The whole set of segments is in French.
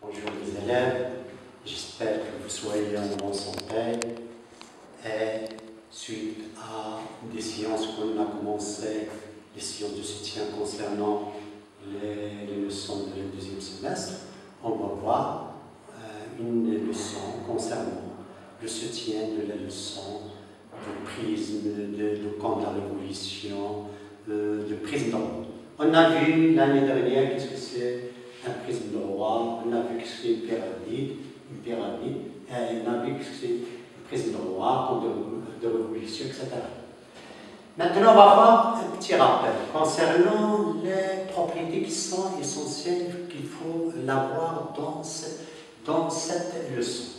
Bonjour les élèves, j'espère que vous soyez en bonne santé. Et suite à des séances qu'on a commencé, les séances de soutien concernant les leçons du deuxième semestre, on va voir une leçon concernant le soutien de la leçon, du prisme, du camp de la révolution, du prisme de roi. On a vu l'année dernière qu'est-ce que c'est un prisme de roi, on a vu qu'est-ce que c'est une pyramide, et on a vu qu'est-ce que c'est un prisme de roi, camp de révolution, etc. Maintenant, on va voir un petit rappel concernant les propriétés qui sont essentielles qu'il faut avoir dans cette leçon.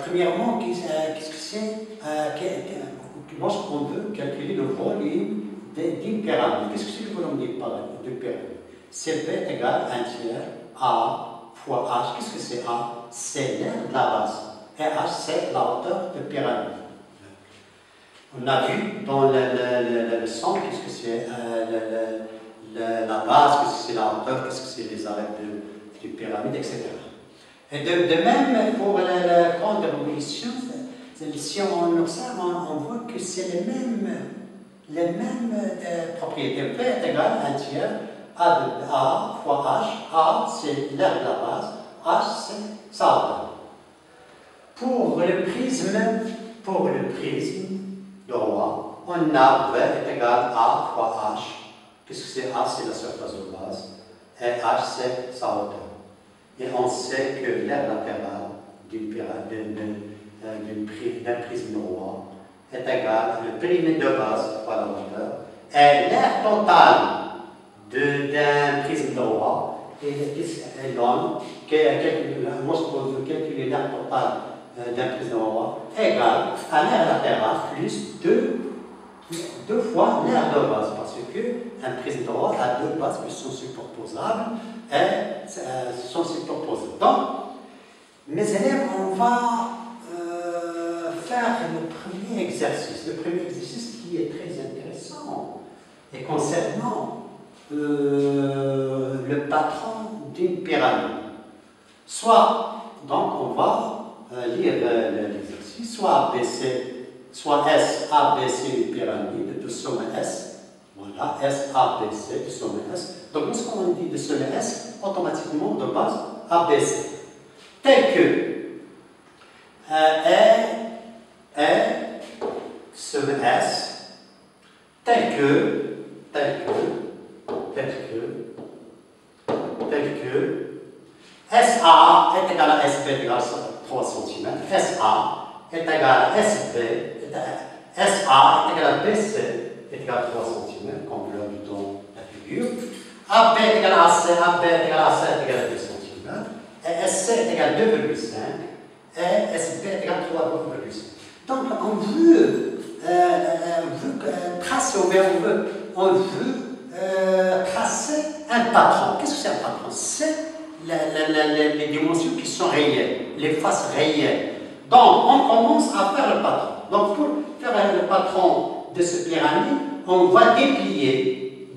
Premièrement, qu'est-ce que c'est lorsqu'on veut calculer le volume d'une pyramide? Qu'est-ce que c'est le volume d'une pyramide? C'est B égale 1 tiers A fois H. Qu'est-ce que c'est A? C'est l'aire de la base. Et H, c'est la hauteur de pyramide. On a vu dans la leçon qu'est-ce que c'est la base, qu'est-ce que c'est la hauteur, qu'est-ce que c'est les arêtes de pyramide, etc. Et de même, pour la grande révolution, si on observe, on voit que c'est les mêmes propriétés. P est égal à 1 tiers A fois H. A, c'est l'aire de la base. H, c'est sa hauteur. Pour le prisme de roi, on a V est égal à A fois H. Qu'est-ce que c'est A? C'est la surface de base. Et H, c'est sa hauteur. Et on sait que l'aire latérale d'un prisme de roi est égal au périmètre de base fois la hauteur. Et l'aire totale d'un prisme de roi est donne lorsqu'on veut calculer l'aire totale d'un prisme de roi égale à l'aire latérale plus deux fois l'aire de base, parce qu'un prisme de roi a deux bases qui sont superposables et sont superposées. Donc, mes élèves, on va faire le premier exercice. Le premier exercice qui est très intéressant et concernant le patron d'une pyramide. Donc on va lire l'exercice, soit ABC, soit S, ABC, une pyramide de sommet S. Voilà, S, ABC, de sommet S. Donc, lorsqu'on dit de sommet S, automatiquement, de base, ABC. Tel que sommet S, tel que SA est égal à SB est égal à 3 cm, SA est égal à SB, SA est égal à BC est égal à 3 cm, comme vous l'avez dans la figure. AB est égal à AC, AB est égal à AC est égal à 2 cm, et SC est égal à 2,5, et SB est égal à 3,5. Donc, on veut tracer, on veut tracer un patron. Qu'est-ce que c'est un patron? C'est les dimensions qui sont réelles, les faces réelles. Donc, on commence à faire le patron. Donc, pour faire le patron de cette pyramide, on va déplier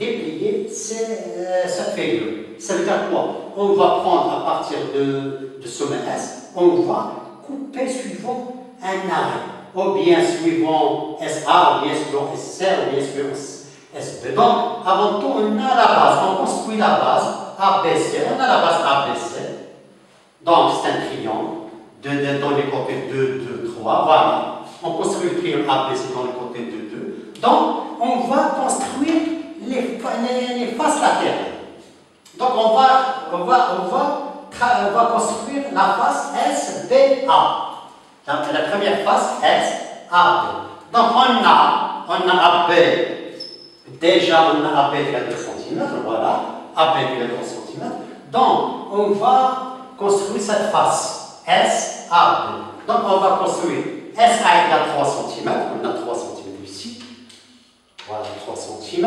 cette figure. Ça veut dire quoi? On va prendre à partir de sommet S, on va couper suivant un arrêt, ou bien suivant SA, ou bien suivant SC, ou bien suivant SB. Donc, avant tout, on a la base, on construit la base ABC, on a la base ABC. Donc, c'est un triangle, dans les côtés 2, 2, 3, voilà. On construit le triangle ABC dans les côtés 2, 2. Donc, on va construire les faces latérales. Donc, on va construire la face SBA. La première face SAB. Donc, on a AB. Déjà, on a AB égale 2 cm. Voilà. AB égale 3 cm. Donc, on va construire cette face SAB. Donc, on va construire SA égale 3 cm. On a 3 cm ici. Voilà, 3 cm.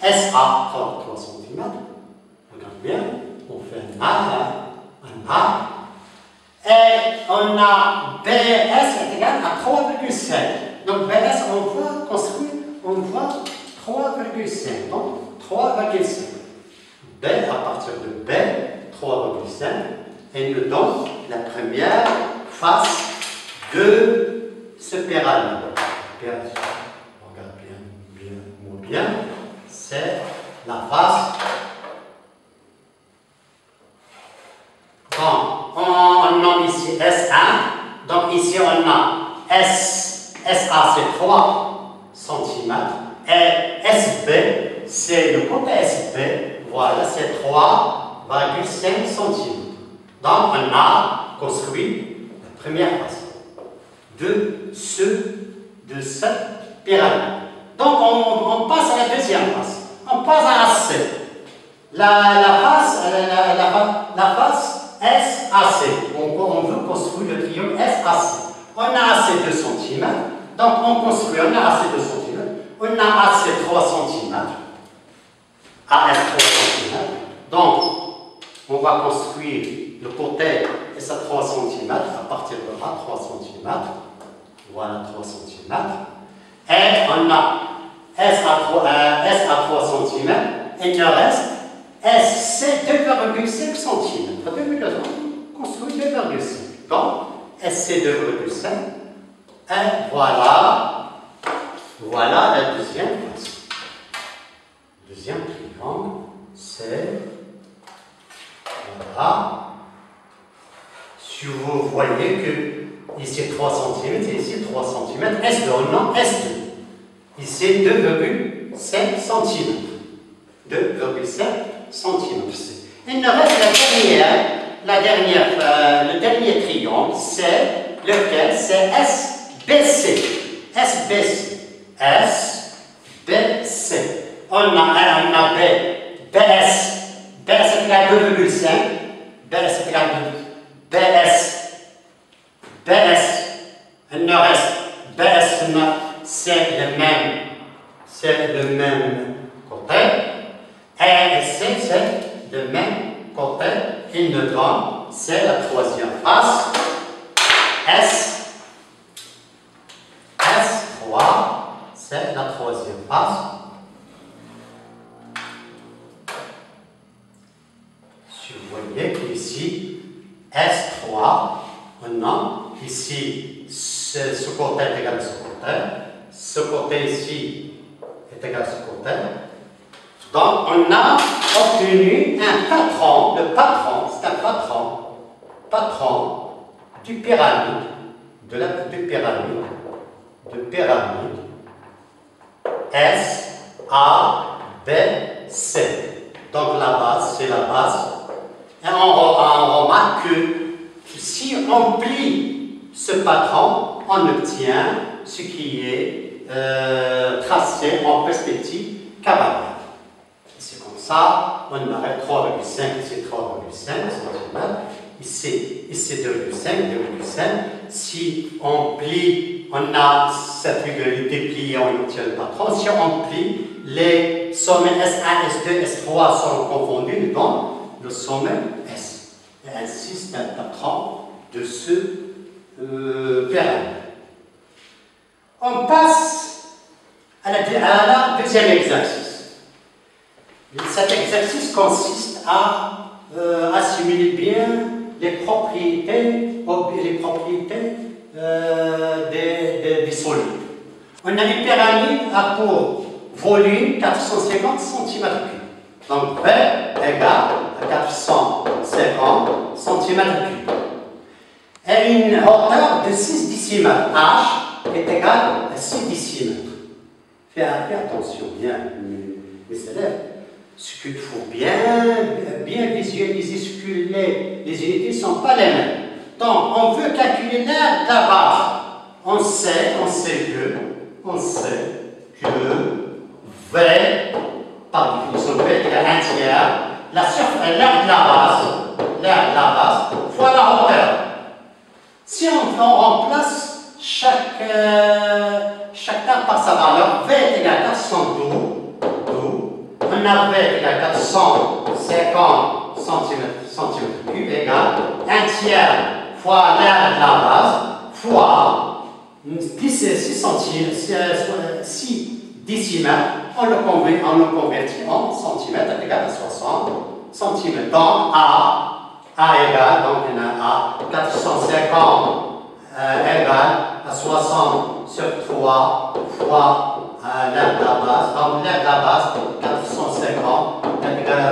SA, 3 cm. Regarde bien. On fait un A. Et on a BS est égal à 3,5. Donc BS, on va construire, 3,5. Donc 3,5. B à partir de B, 3,5. elle nous donne la première face de ce pyramide. Regarde bien, c'est la face. Donc, on a ici S1, donc ici on a SA c'est 3 cm, et SB, c'est le côté SB, voilà, c'est 3,5 cm. Donc, on a construit la première face de cette pyramide. Donc, on passe à la deuxième face. On passe à AC. La face SAC. On veut construire le triangle SAC. On a AC 2 cm. Donc, on construit, on a AC 2 cm. On a AC 3 cm. AS 3 cm. Donc, on va construire le côté SA 3 cm à partir de là, 3 cm. Voilà 3 cm. Et on a S à 3 cm. Et il reste SC 2,5 cm. On construit 2,5. Donc, SC 2,5. Et voilà la deuxième face. Deuxième triangle, c'est voilà. Si vous voyez que ici 3 cm et ici 3 cm, S2, on a S2. Ici 2,5 cm. 2,5 cm. Il nous reste le dernier triangle, c'est lequel? C'est SBC. SBC. SBC. On a BS. BS égale 2,5. BS égale 2. BS. Il nous reste BS, c'est le même côté. Et c'est le même côté. Il nous donne, c'est la troisième face. S3, c'est la troisième face. Si vous voyez qu'ici, S3, on a ici ce côté est égal à ce côté. Ce côté ici est égal à ce côté. Donc, on a obtenu un patron. Le patron, c'est un patron du pyramide, du pyramide S, A, B, C. Donc, la base, c'est la base. Et on remarque que si on plie ce patron, on obtient ce qui est tracé en perspective cavalière. C'est comme ça, on aurait 3,5, c'est 3,5 cm, ici 2,5. Si on plie, on a cette égalité pliée, on obtient le patron. Si on plie, les sommets S1, S2, S3 sont confondus dans le sommet S. Et ainsi, c'est un patron de ce pyramide. On passe à la deuxième exercice. Cet exercice consiste à assimiler bien les propriétés des solides. On a une pyramide à pour volume 450 cm3. Donc P égale à 450 cm3. Et une hauteur de 6 décimètres. H est égale à 6 décimètres. Faites attention bien, mes élèves. Ce qu'il faut bien visualiser, ce que les unités ne sont pas les mêmes. Donc, on veut calculer la base. On sait que V, par définition V, égale 1 tiers, l'aire de la base, fois la hauteur. Si on remplace chaque terme par sa valeur, V est égal à 412, on a V égale à 450 cm3 égale 1 tiers fois l'aire de la base fois 6 décimètres, on le convertit en centimètres égale à 60 cm. Donc A A égale, donc on a A, 450 égale à 60 sur 3 fois l'aire de la base. Donc l'aire de la base, 450 est égal à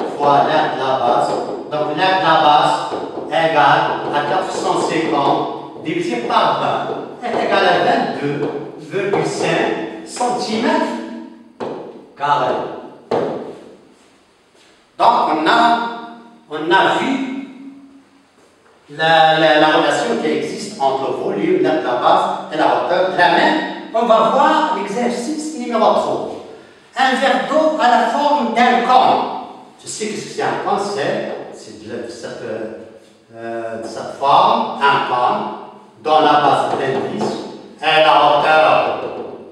20 fois l'aire de la base. Donc l'aire de la base égale à 450 divisé par 20 est égal à 22,5 cm². Donc on a vu la relation qui existe entre le volume, l'aire de la base et la hauteur de la main. On va voir l'exercice numéro 3. Un verre d'eau à la forme d'un cône. Tu sais que c'est un cône, c'est de cette forme, un cône, dont la base est d'indice et la hauteur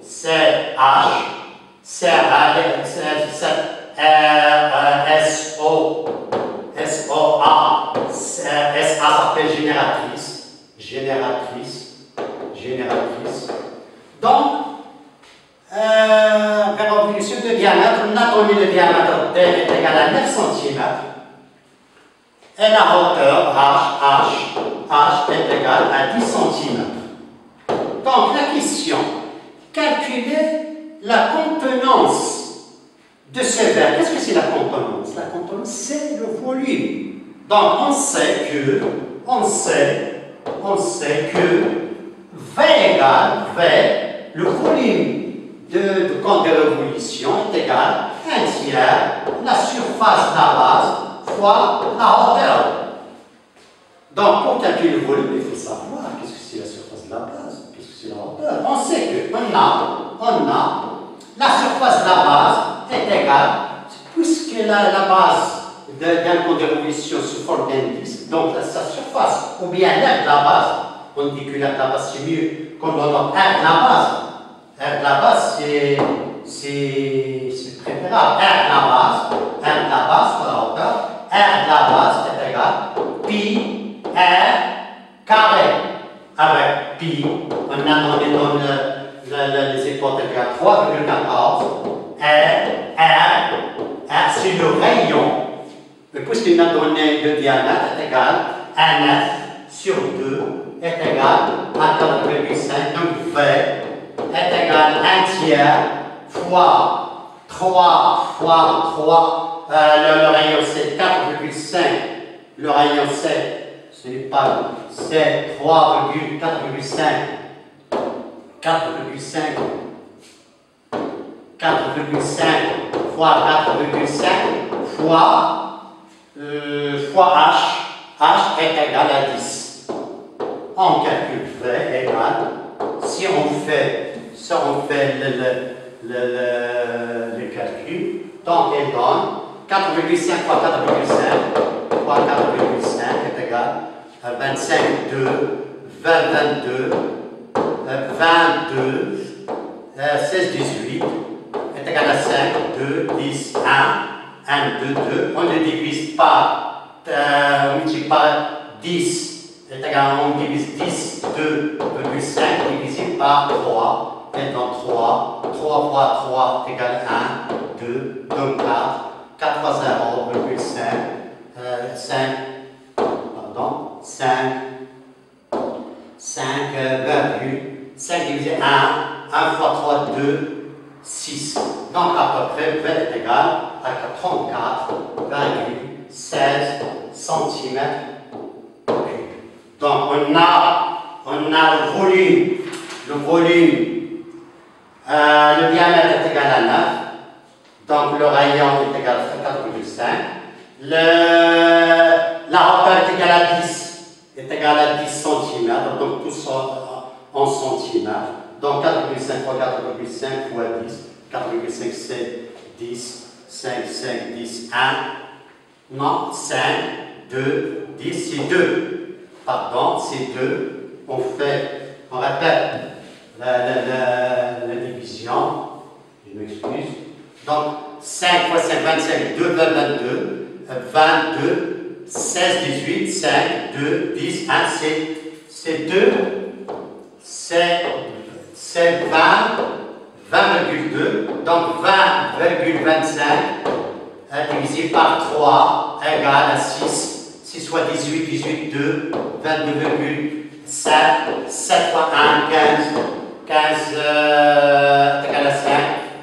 c'est H, c'est SOA, SA s'appelle génératrice. Donc, révolution de diamètre, on a donné le diamètre D est égal à 9 cm. Et la hauteur H est égale à 10 cm. Donc, la question, calculer la contenance de ce verre. Qu'est-ce que c'est la contenance? La contenance, c'est le volume. Donc, on sait que V égale V, le volume de compte de révolution est égal à 1/3 la surface de la base fois la hauteur. Donc, pour calculer le volume, il faut savoir qu'est-ce que c'est la surface de la base, qu'est-ce que c'est la hauteur. On sait qu'on a la surface de la base est égale, puisque la base d'un compte de révolution sous forme d'indice, donc sa surface, ou bien l'aire de la base, on dit que l'aire de la base c'est mieux qu'on donne l'aire de la base. L'aire de la base c'est préférable. L'aire de la base pour la hauteur, l'aire de la base est égal pi r carré. Avec pi, on a donné les hypothèses à 3,14. R, c'est le rayon. Mais puisqu'il a donné le diamètre est égal à 9 sur 2 est égal à 4,5. Donc V est égal à 1/3 fois 3 fois 3. Le rayon c'est 4,5. Le rayon ce n'est pas, c'est 4,5 fois 4,5 fois H. H est égal à 10. On calcule V égale, si on fait le calcul, donc elle donne 4,5 fois 4,5 fois 4,5 est égal à 25, 2, 22, 16, 18 est égal à 5, 2, 10, 1, 2, 2. On ne divise pas, on multiplie pas 10 est égal, on divise 10, 2,5 divisé par 3 et donc 3 fois 3 est égal à 1, 2, donc 4, 4 fois 5 divisé 1 fois 3, 2, 6. Donc à peu près, V est égal à 34,16 cm3. Donc on a le volume, le diamètre est égal à 9, donc le rayon est égal à 4,5, la hauteur est égale à 10, est égal à 10 cm, donc tout ça en centimètres. Donc 4,5 fois 4,5 fois 10, 4,5 c'est 10, 5, 10, 1, non, 5, 2, 10, c'est 2. Pardon, c'est 2. On répète la division. Je m'excuse. Donc 5 fois 5, 25, 2, 22, 22, 16, 18, 5, 2, 10, 1, c'est 2. C'est 20,2, donc 20,25 divisé par 3 égale à 6 6 fois 18, 18, 2, 22,7, 7 fois 1, 15, 15 égale à 5.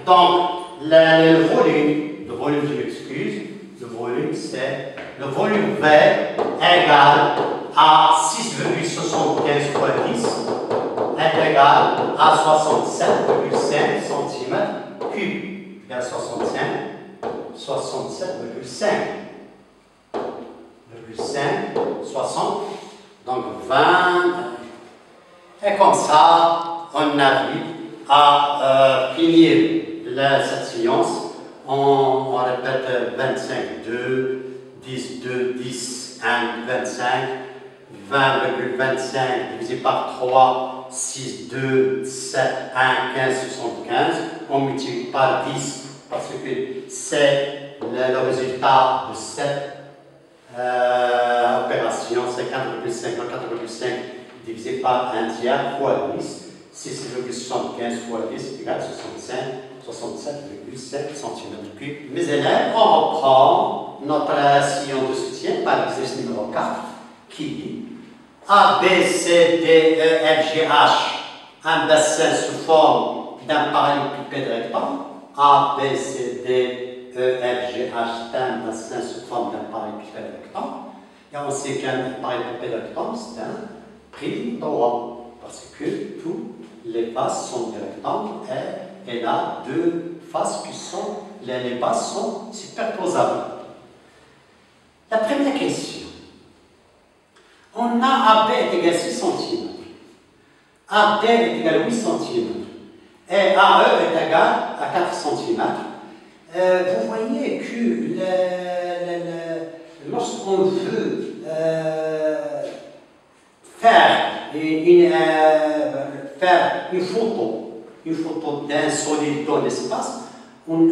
Donc, le volume, je m'excuse, le volume c'est, le volume V égale à 6,75 fois 10 est égal à 67,5 cm3. Égale 67,5. 60, donc 20. Et comme ça, on arrive à finir cette séance. On répète 25, 2, 10, 2, 10, 1, 25, 20,25 divisé par 3, 6, 2, 7, 1, 15, 75. On multiplie par 10 parce que c'est le résultat de cette opération. C'est 4,5. 4,5 divisé par 1 tiers fois 10. 6,75 fois 10 égale 67,5 cm3. Mes élèves, on reprend notre sillon de soutien par l'exercice numéro 4 qui dit A, B, C, D, E, F, G, H, un bassin sous forme d'un parallélépipède rectangle. A, B, C, D, E, F, G, H, c'est un bassin sous forme d'un parallélépipède rectangle. Et on sait qu'un parallélépipède rectangle, c'est un prisme droit, parce que toutes les faces sont des rectangles et il y a deux faces qui sont, les bases sont superposables. La première question. On a AB est égal à 6 cm. AD est égal à 8 cm. Et AE est égal à 4 cm. Vous voyez que lorsqu'on veut faire une photo d'un solide dans l'espace, on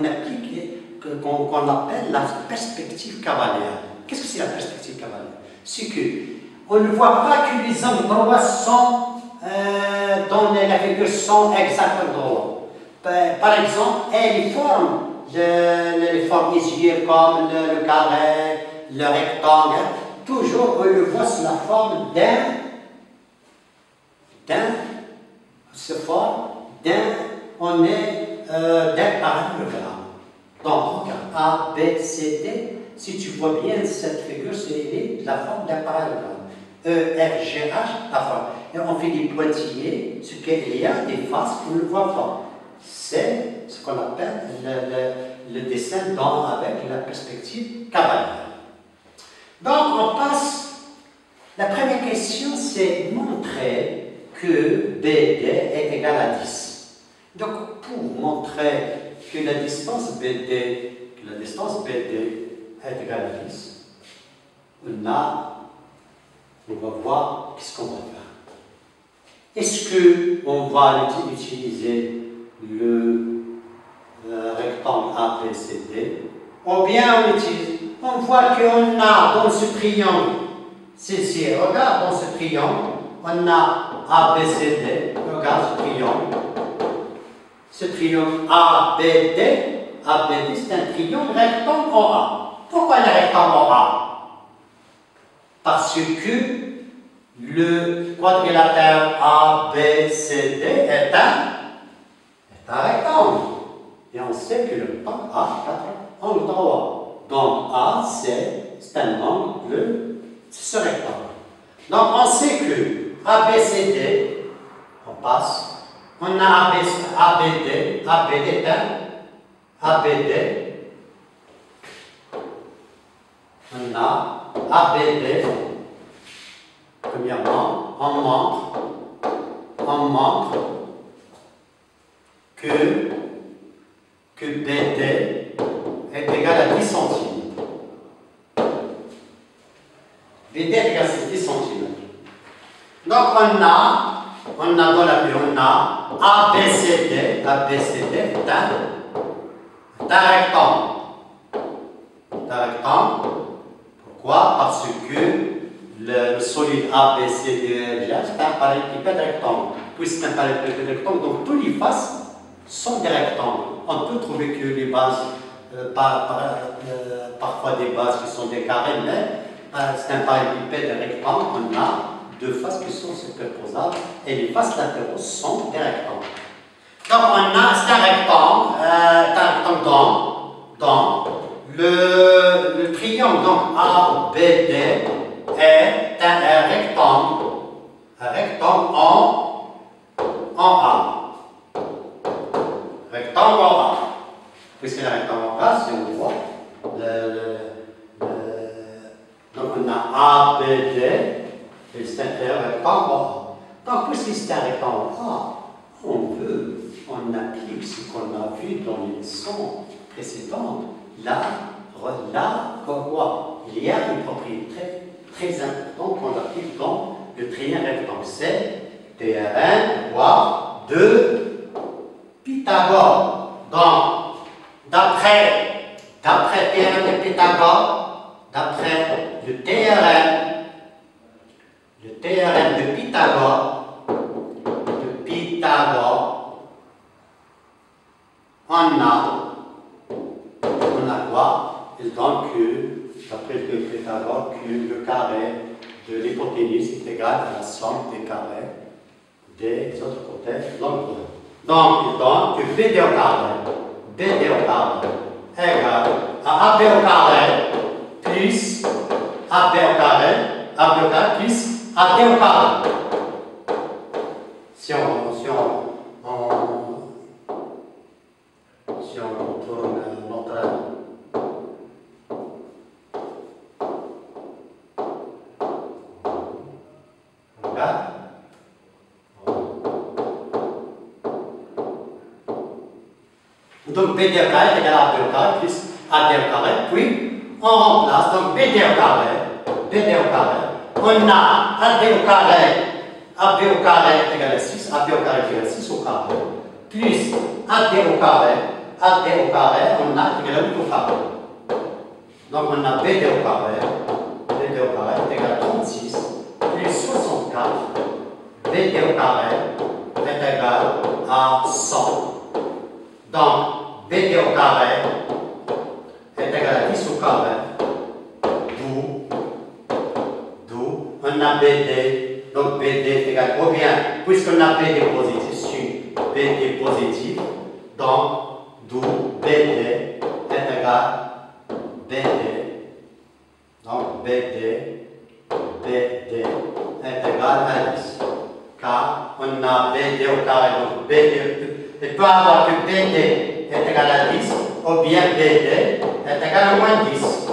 applique qu'on appelle la perspective cavalière. Qu'est-ce que c'est la perspective cavalière? C'est qu'on ne voit pas que les angles droits sont dans la figure sont exactement droits. Par exemple, les formes isolées comme le carré, le rectangle, toujours on le voit sous la forme d'un parallélogramme. Donc, regarde, A, B, C, D. Si tu vois bien cette figure, c'est la forme d'un parallélogramme. E, F, G, H, la forme. Et on fait des pointillés, ce qu'il y a des faces qu'on ne voit pas. C'est ce qu'on appelle le dessin avec la perspective cavalière. Donc, on passe. La première question, c'est montrer que BD est égal à 10. Donc, pour montrer que la distance BD est égale à 10, on va voir qu'est-ce qu'on va faire. Est-ce qu'on va utiliser le rectangle ABCD ou bien on voit qu'on a dans ce triangle, regarde dans ce triangle, on a ABCD, regarde ce triangle. Ce triangle ABD, c'est un triangle rectangle en A. Pourquoi le rectangle en A? Parce que le quadrilatère ABCD est un rectangle. Et on sait que le rectangle a 4 angles droits. Donc A, c'est un angle, c'est ce rectangle. Donc on sait que ABCD, on passe. On a ABD est un ABD. On a ABD. Premièrement, on montre que BD est égal à 10 cm. BD est égal à 10 cm. Donc on a dans la vue, on a ABCD est un rectangle. Pourquoi? Parce que le solide ABCD c'est un parallélépipède rectangle. Puisque c'est un parallélépipède rectangle, donc toutes les faces sont des rectangles. On peut trouver que les bases parfois des bases qui sont des carrés, mais c'est un parallélépipède rectangle, on a deux faces qui sont superposables et les faces latéraux sont des rectangles. Donc on a, c'est un rectangle dans le triangle, donc ABD est un rectangle en A. Rectangle en A. Puisque le rectangle en A, si on voit, donc on a ABD, et c'est un rectangle en A. Donc puisque c'est un rectangle en A, on applique ce qu'on a vu dans les leçons précédentes. Là, quoi? Il y a une propriété très importante qu'on applique dans le triangle rectangle. C'est théorème de Pythagore. Donc, d'après le théorème de Pythagore, d'après le théorème de Pythagore, on a quoi? Il donne que, d'après le Pythagore, que le carré de l'hypoténuse est égal à la somme des carrés des autres côtés. Donc il donne que BD au carré égale à AB au carré plus AB au carré plus AD au carré. Si on tourne notre regarde. Donc BD au carré égale à AB au carré plus AD au carré, puis on remplace donc BD au carré, on a AD au carré est égal à 6, AB au carré est égal à 6 au carré, plus AD au carré, on a égal à 8 au carré. Donc on a BD au carré est égal à 36, plus 64, BD au carré est égal à 100. Donc BD au carré est égal à 10 au carré, d'où on a BD. Donc BD est égal, ou bien, puisqu'on a BD positif, sur BD positif, donc d'où BD est égal donc BD est égal à 10. Car on a BD au carré, donc BD, il peut avoir que BD est égal à 10, ou bien BD est égal à moins 10.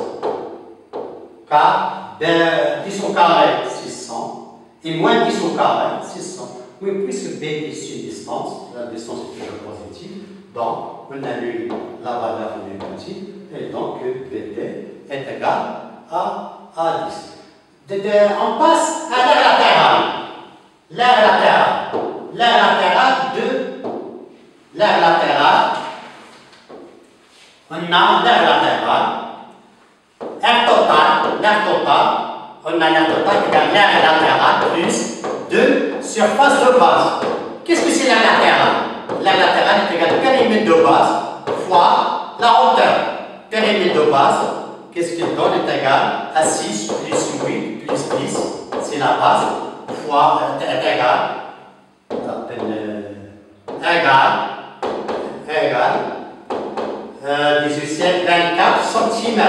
Car 10 au carré, 600. Et moins 10 au carré, 600. Oui, puisque B est une distance, la distance est toujours positive, donc on annule la valeur négative, et donc BD est égal à 10. On passe à l'aire latérale. On a l'aire latérale. L'aire totale. On a l'aire totale égale l'aire latérale plus 2 surface de base. Qu'est-ce que c'est l'aire latérale? L'aire latérale est égale au périmètre de base fois la hauteur. Périmètre de base, qu'est-ce qu'il donne? Est égal à 6 plus 8 plus 10, c'est la base, fois est égal 18 24 cm.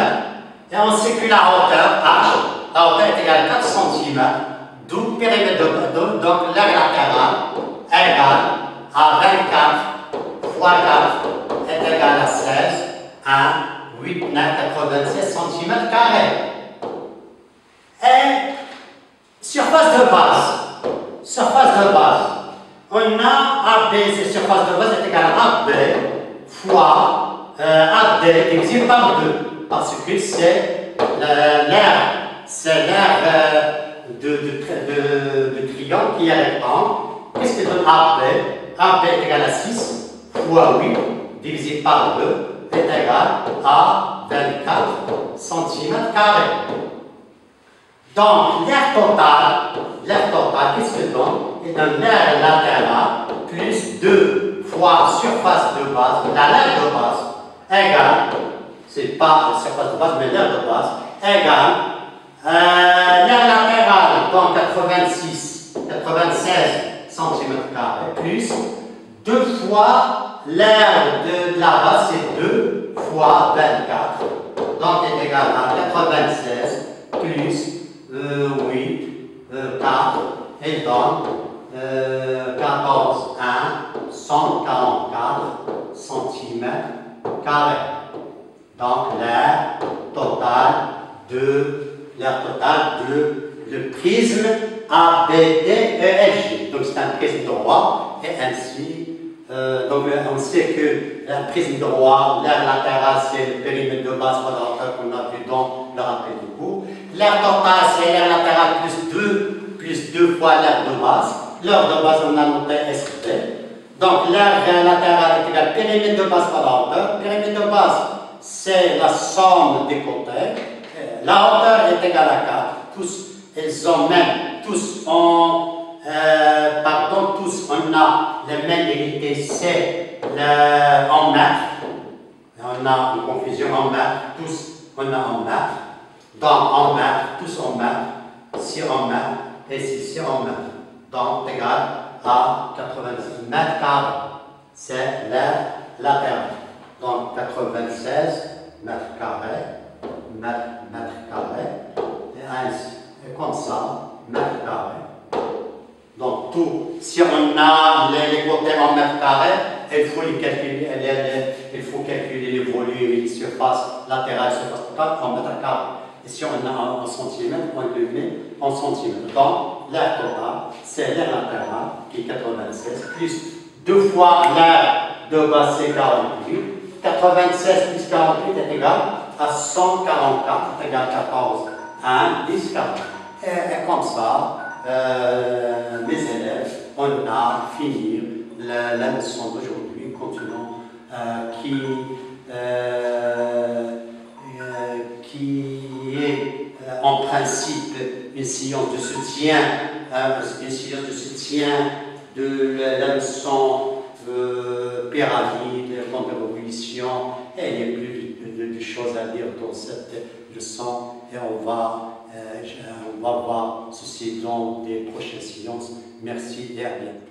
Et on sait que la hauteur H, la hauteur est égale à 4 cm, d'où périmètre de base, donc l'aire latérale égale à 24 fois 4 est égal à 16, 1, 8, 9, 96 cm². Et surface de base, on a AB, c'est surface de base est égale à AB fois AD divisé par 2, parce que c'est l'aire de triangle qui est rectangle. Qu'est-ce que donne AB? AB est égal à 6 fois 8 divisé par 2 est égal à 24 cm². Donc, l'aire totale, qu'est-ce qu'il donne? Il donne l'aire latérale plus 2 fois surface de base, la l'aire de base, égale c'est pas la surface de base, mais l'aire de base, égale l'aire latérale, donc 96 cm² plus 2 fois l'aire de la base, c'est 2 fois 24, donc est égal à 96 plus 8, 4, et donne 14, 1, 144 cm². Donc l'aire totale de le prisme ABDEFG. Donc c'est un prisme droit et ainsi, donc on sait que un prisme droit, l'aire latérale c'est le périmètre de base fois la hauteur qu'on a vu dans le rappel du cours. L'aire totale c'est l'aire latérale plus 2 fois l'aire de base. L'aire de base on a noté SB. Donc l'aire latérale est égale périmètre de base fois la hauteur. Périmètre de base c'est la somme des côtés. La hauteur est égale à 4. Tous, ils ont même, tous on a les mêmes unités, c'est en mètres. On a une confusion en mètres, tous on a en mètres. Donc en mètres, tous en mètres, si en mètres et si en mètres. Donc égal à 86 mètres carrés. C'est l'aire latérale. Donc 96 mètres carrés, mètres carrés, et ainsi, et comme ça, mètres carrés. Donc tout, si on a les côtés en mètres carrés, il faut les calculer, il faut calculer les volumes, surface latérale, surface totale en mètres carrés. Et si on a en centimètres, on le met en centimètres. Donc l'aire totale, c'est l'aire latérale qui est 96, plus 2 fois l'aire de base, c'est 48. 96 plus 48 est égal à 144, égal à 14, 1, 10, 40. Et comme ça, mes élèves, on a fini la leçon d'aujourd'hui. Continuons, qui est en principe une science de soutien, de la leçon pyramide, contre-révolution, et il y a plus de choses à dire dans cette leçon, et on va voir ceci dans des prochaines séances. Merci et à bientôt.